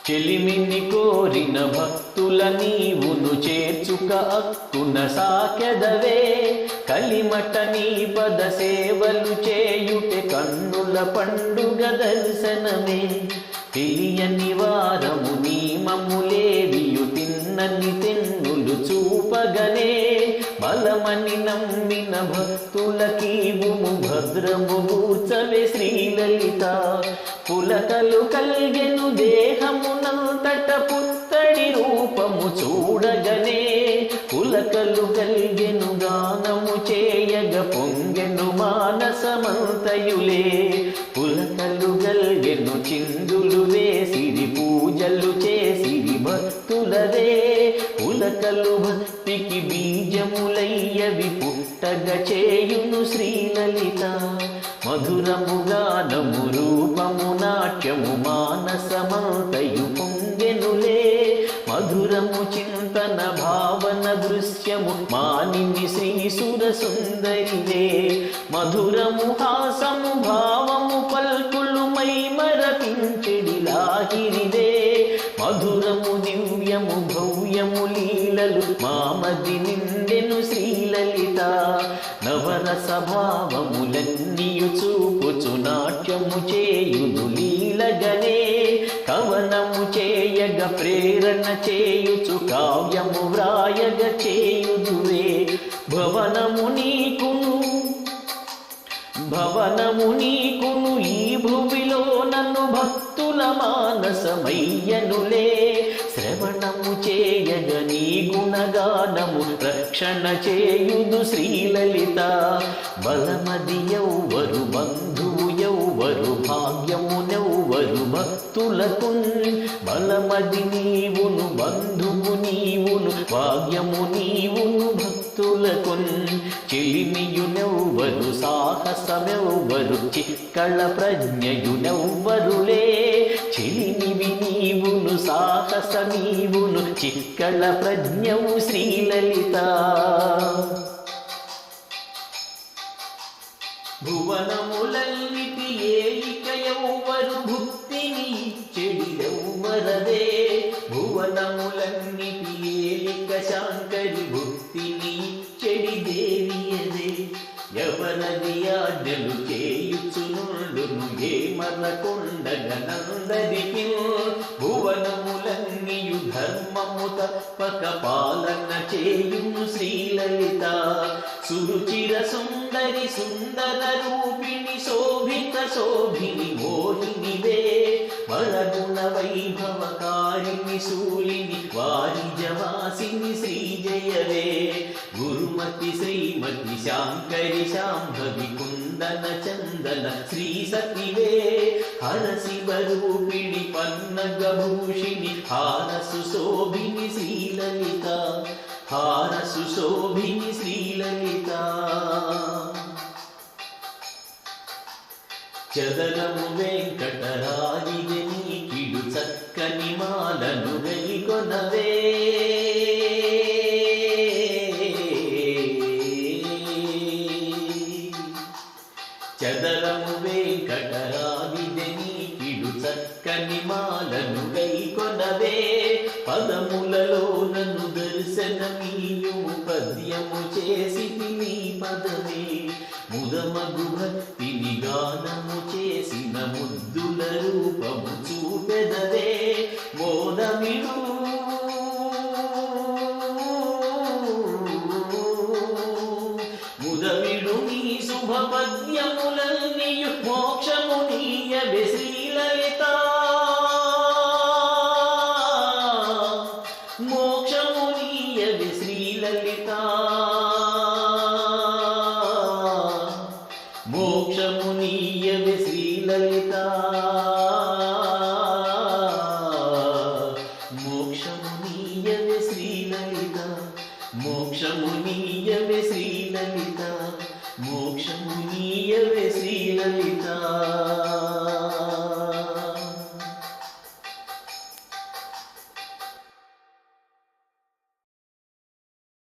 చెలిమిని కోరిన భక్తుల నీవును చేర్చుక అక్కున సాకెదవే కలిమట నీ పద సేవలు చేయుటే కన్నుల పండుగ దర్శనమే తెలియని వారము నీ మమ్ములేవియు తిన్నని తెన్నులు చూపగనే బలమని నమ్మిన భక్తులకీవుము భద్రము కూర్చవే శ్రీలలిత పులకలు కల్గెను దేహమునంతట పుత్తడి రూపము చూడగనే పులకలు కల్గెను గానము చేయగ పొంగెను మానసమంతయులే పులకలు గల్గెను చిందులు వేసిరి పూజలు చేసిరి భక్తులదే పులకలు భక్తికి బీజములయ్యవి పుట్టగ చేయును శ్రీలలిత మధురము గానము రూపము నాట్యము మానసమంతయు పొంగెనులే మధురము చింతన భావన దృశ్యము మానిని శ్రీ సుర సుందరివే మధురము హాసము భావము పల్కులు మై మరపించెడి లాహిరివే మధురము దివ్యము భవ్యము లీలలు మామది నిండెను శ్రీలలిత నవరస భావములన్నీయు చూపుచు నాట్యము చేయును లీలగనే కవనము చేయగ ప్రేరణ చేయుచు కావ్యము వ్రాయగ చేయుదువే భవనము నీకును ఈ భువిలో నన్ను భక్తుల మానసమయ్యనులే శ్రవణము చేయగ నీ గుణగానము రక్షణ చేయుదు శ్రీలలిత బలమది ఎవ్వరు బంధువు ఎవ్వరు భాగ్యమునెవ్వరు భక్తులకు బలమది నీవును బంధువు నీవును భాగ్యము నీవును భక్తులకు చెలిమియునెవ్వరు సాహసమెవ్వరు చిక్కళ ప్రజ్ఞయునెవ్వరులే చెలిమివి నీవును సాహస నీవును చిక్కళ ప్రజ్ఞవు శ్రీలలిత భువనములన్నిటి ఏయిక ఎవ్వరు భుక్తిని చెడిదెవ్వరదే భువనములన్నిటి ఏయిక శాంకరి భుక్తిని చెడి దేవియదే ఎవరది ఆజ్ఞలు చేయుచునుండును ఏమనకొండగ నందరికి భువనములన్నీయు ధర్మము తప్పక పాలన చేయును శ్రీలలిత సురుచిర సుందరి సుందర రూపిణి శోభిత శోభిని మోహినివే వరగుణ వైభవకారిణి శూలిని వారిజవాసిని శ్రీజయవే గురుమతి శ్రీమతి శాంకరి శాంభవి కుందన చందన శ్రీ సతివే హర శివరూపిణి పన్నగభూషిణి హారసు శోభిని శ్రీలలిత హారసు శోభిని శ్రీలలిత చదరము వెంకటరాగిని నీకిడు చక్కని మాలను గైకొనవే చదరము వెంకటరాగిని నీకిడు చక్కని మాలను గైకొనవే పదములలో నన్ను దర్శనమీయు పద్యము చేసి నీ పదమే ముదమగు భక్తిని గానము చేసిన ముద్దుల రూపము చూపెదవే మోదమిడు ముదమిడు నీ శుభ పద్యములన్నీయు మోక్షము నీయవే శ్రీలలిత మోక్షము నీయవే శ్రీలలిత మోక్షము నీయవే శ్రీలలిత మోక్షము నీయవే శ్రీలలిత మోక్షము నీయవే శ్రీలలిత మోక్షము నీయవే శ్రీలలిత